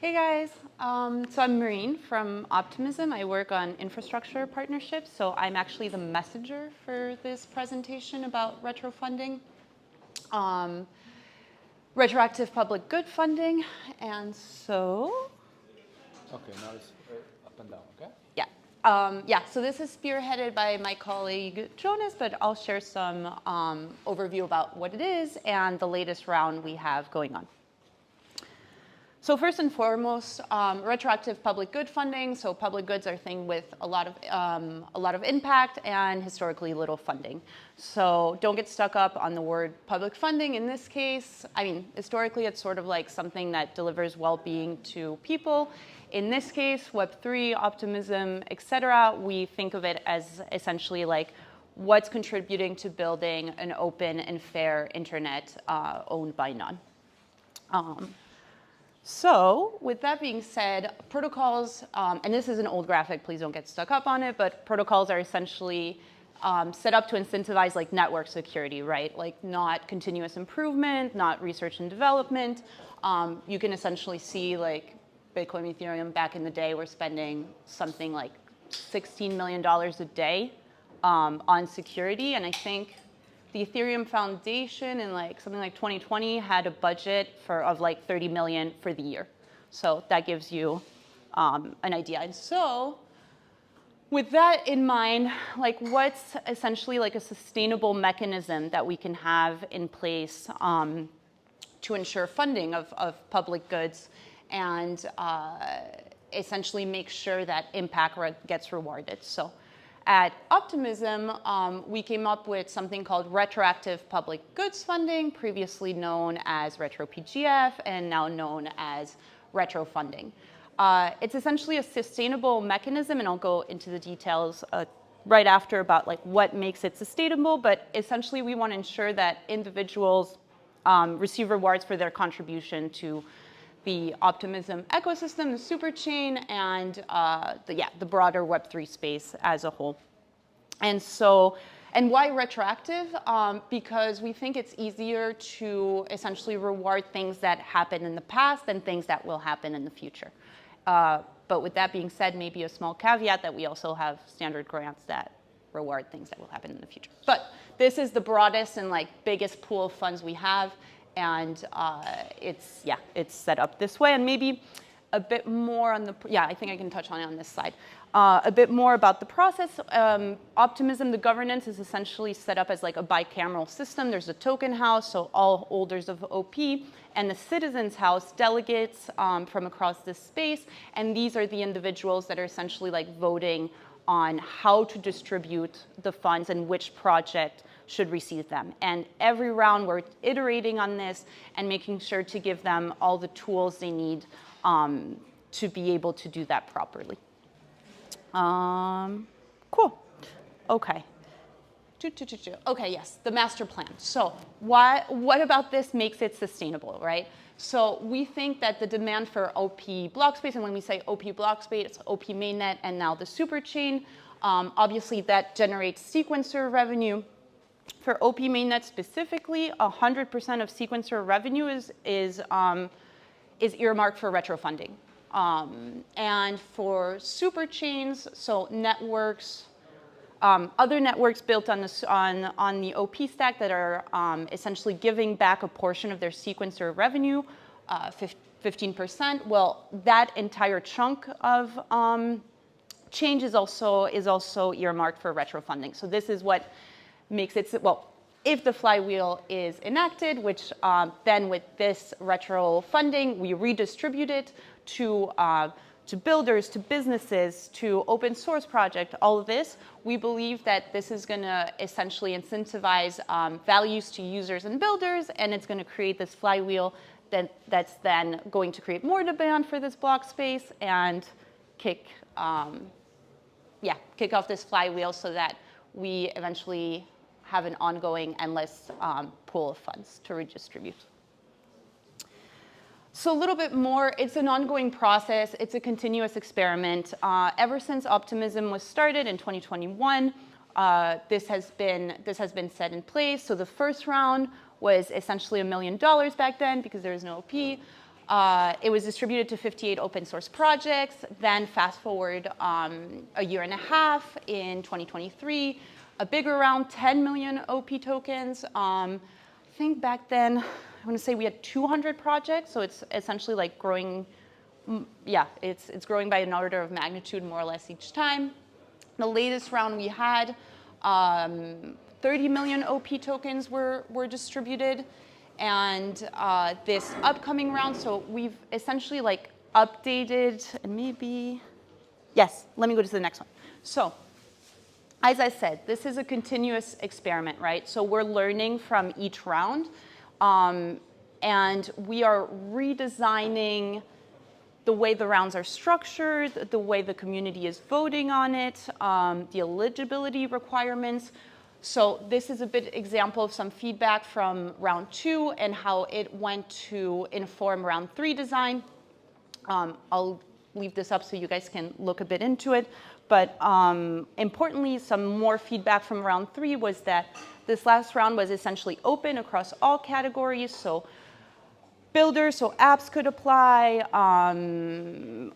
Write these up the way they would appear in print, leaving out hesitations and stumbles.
Hey guys, so I'm Maureen from Optimism. I work on infrastructure partnerships, so I'm actually the messenger for this presentation about retrofunding, retroactive public good funding, and so... Okay, now it's up and down, okay? Yeah, so this is spearheaded by my colleague Jonas, but I'll share some overview about what it is and the latest round we have going on. So first and foremost, retroactive public good funding. So public goods are a thing with a lot of impact and historically little funding. So don't get stuck up on the word public funding in this case. I mean, historically, it's sort of like something that delivers well-being to people. In this case, Web3, Optimism, et cetera, we think of it as essentially like what's contributing to building an open and fair internet owned by none. So with that being said, protocols, and this is an old graphic, please don't get stuck up on it, but protocols are essentially set up to incentivize like network security, right? Like not continuous improvement, not research and development. You can essentially see like Bitcoin, Ethereum back in the day were spending something like $16 million a day on security, and I think the Ethereum Foundation in like something like 2020 had a budget of like 30 million for the year. So that gives you an idea. And so with that in mind, like what's essentially like a sustainable mechanism that we can have in place to ensure funding of public goods and essentially make sure that impact gets rewarded. So at Optimism, we came up with something called Retroactive Public Goods Funding, previously known as RetroPGF and now known as RetroFunding. It's essentially a sustainable mechanism, and I'll go into the details right after about like what makes it sustainable, but essentially we want to ensure that individuals receive rewards for their contribution to the Optimism ecosystem, the Superchain, and the broader Web3 space as a whole. And so, and why retroactive? Because we think it's easier to essentially reward things that happened in the past than things that will happen in the future. But with that being said, maybe a small caveat that we also have standard grants that reward things that will happen in the future. But this is the broadest and like biggest pool of funds we have. And it's set up this way, and maybe a bit more on the, I think I can touch on it on this slide. A bit more about the process. Optimism, the governance is essentially set up as like a bicameral system. There's a token house, so all holders of OP, and the citizens house, delegates from across this space, and these are the individuals that are essentially like voting on how to distribute the funds and which project should receive them. And every round we're iterating on this and making sure to give them all the tools they need to be able to do that properly. Cool. Okay. Okay, yes, the master plan. So what about this makes it sustainable, right? So we think that the demand for OP block space, and when we say OP block space, it's OP mainnet and now the Superchain. Obviously that generates sequencer revenue. For OP mainnet specifically, 100% of sequencer revenue is earmarked for retrofunding. And for superchains, so networks, other networks built on the OP stack that are essentially giving back a portion of their sequencer revenue, 15%. Well, that entire chunk of change is also earmarked for retrofunding. So this is what makes it, well, if the flywheel is enacted, which then with this retro funding, we redistribute it to builders, to businesses, to open source project, all of this, we believe that this is going to essentially incentivize values to users and builders, and it's going to create this flywheel that's then going to create more demand for this block space and kick off this flywheel so that we eventually have an ongoing endless pool of funds to redistribute. So a little bit more, it's an ongoing process. It's a continuous experiment. Ever since Optimism was started in 2021, this has been set in place. So the first round was essentially $1 million back then because there was no OP. It was distributed to 58 open source projects. Then fast forward a year and a half in 2023, a bigger round, 10 million OP tokens. I think back then, I want to say we had 200 projects, so it's essentially like growing. Yeah, it's growing by an order of magnitude more or less each time. The latest round we had, 30 million OP tokens were distributed. And this upcoming round, so we've essentially like updated, and maybe, yes, let me go to the next one. So, as I said, this is a continuous experiment, right? So we're learning from each round, and we are redesigning the way the rounds are structured, the way the community is voting on it, the eligibility requirements. So this is a bit example of some feedback from round 2 and how it went to inform round 3 design. I'll leave this up so you guys can look a bit into it. But importantly, some more feedback from round 3 was that this last round was essentially open across all categories. So builders, so apps could apply,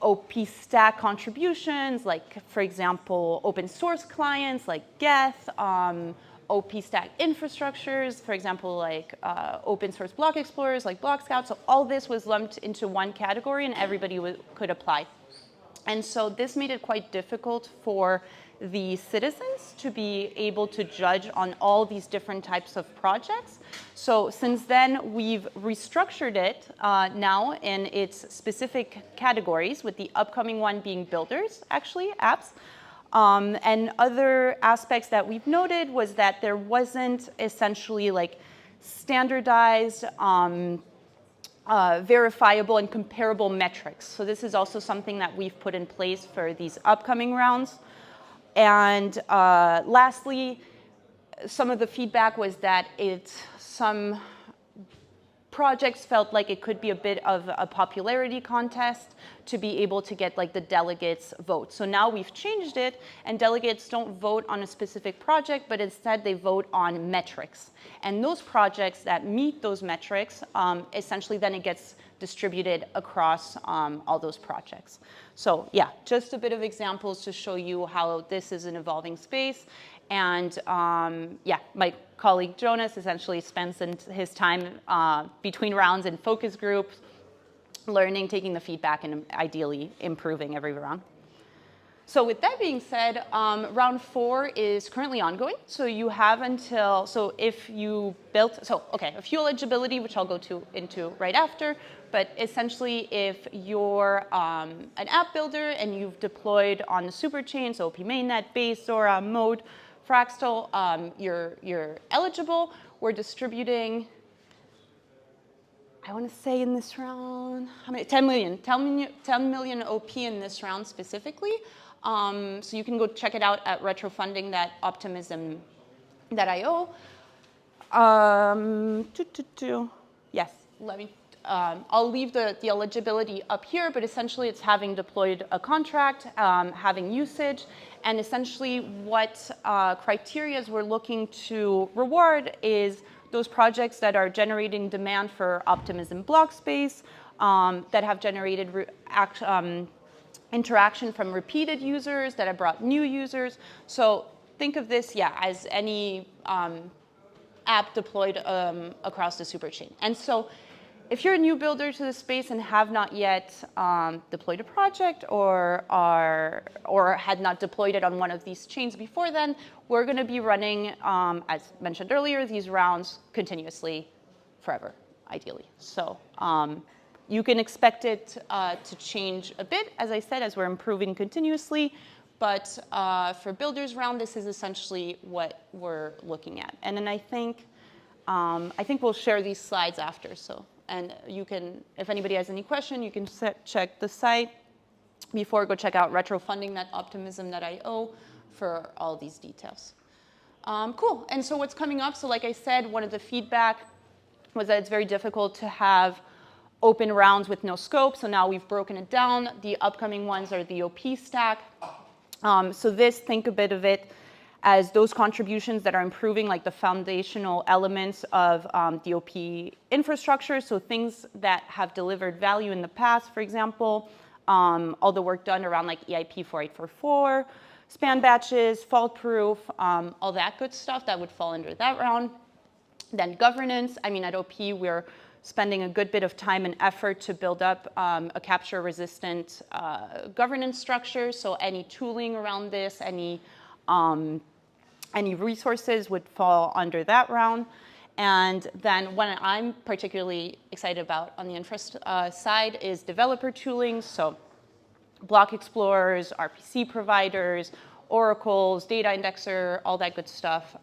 OP stack contributions, like, for example, open source clients like Geth, OP stack infrastructures, for example, like open source block explorers like Block Scout. So all this was lumped into one category and everybody could apply. And so this made it quite difficult for the citizens to be able to judge on all these different types of projects. So since then, we've restructured it now in its specific categories, with the upcoming one being builders, actually, apps. And other aspects that we've noted was that there wasn't essentially like standardized verifiable and comparable metrics. So this is also something that we've put in place for these upcoming rounds. And lastly, some of the feedback was that some projects felt like it could be a bit of a popularity contest to be able to get like the delegates' vote. So now we've changed it, and delegates don't vote on a specific project, but instead they vote on metrics. And those projects that meet those metrics, essentially then it gets distributed across all those projects. So yeah, just a bit of examples to show you how this is an evolving space. And yeah, my colleague Jonas essentially spends his time between rounds in focus groups, learning, taking the feedback, and ideally improving every round. So with that being said, round 4 is currently ongoing. So you have until, so if you built, so okay, a fuel eligibility, which I'll go into right after, but essentially if you're an app builder and you've deployed on the Superchain, so OP mainnet, Base, Zora, Mode, Fractal, you're eligible. We're distributing, I want to say in this round, how many? 10 million OP in this round specifically. So you can go check it out at retrofunding.optimism.io. Yes, let me. I'll leave the eligibility up here, but essentially it's having deployed a contract, having usage, and essentially what criteria we're looking to reward is those projects that are generating demand for Optimism block space, that have generated interaction from repeated users, that have brought new users. So think of this, yeah, as any app deployed across the Superchain. And so if you're a new builder to the space and have not yet deployed a project or had not deployed it on one of these chains before then, we're going to be running, as mentioned earlier, these rounds continuously forever, ideally. So you can expect it to change a bit, as I said, as we're improving continuously. But for builders round, this is essentially what we're looking at. And then I think we'll share these slides after. So. And you can, if anybody has any question, you can check the site. Before, go check out retrofunding.optimism.io for all these details. Cool, and so what's coming up? So like I said, one of the feedback was that it's very difficult to have open rounds with no scope. So now we've broken it down. The upcoming ones are the OP stack. So this, think a bit of it as those contributions that are improving like the foundational elements of DOP infrastructure, so things that have delivered value in the past, for example, all the work done around like EIP 4844, span batches, fault proof, all that good stuff that would fall under that round. Then governance, I mean, at OP, we're spending a good bit of time and effort to build up a capture-resistant governance structure. So any tooling around this, any resources would fall under that round. And then what I'm particularly excited about on the infra side is developer tooling. So block explorers, RPC providers, oracles, data indexer, all that good stuff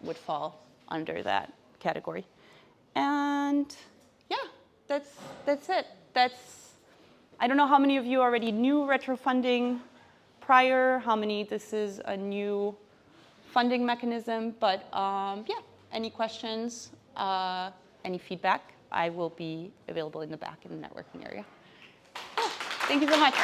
would fall under that category. And yeah, that's it. I don't know how many of you already knew RetroFunding prior, how many this is a new funding mechanism, but yeah, any questions, any feedback, I will be available in the back in the networking area. Oh, thank you so much.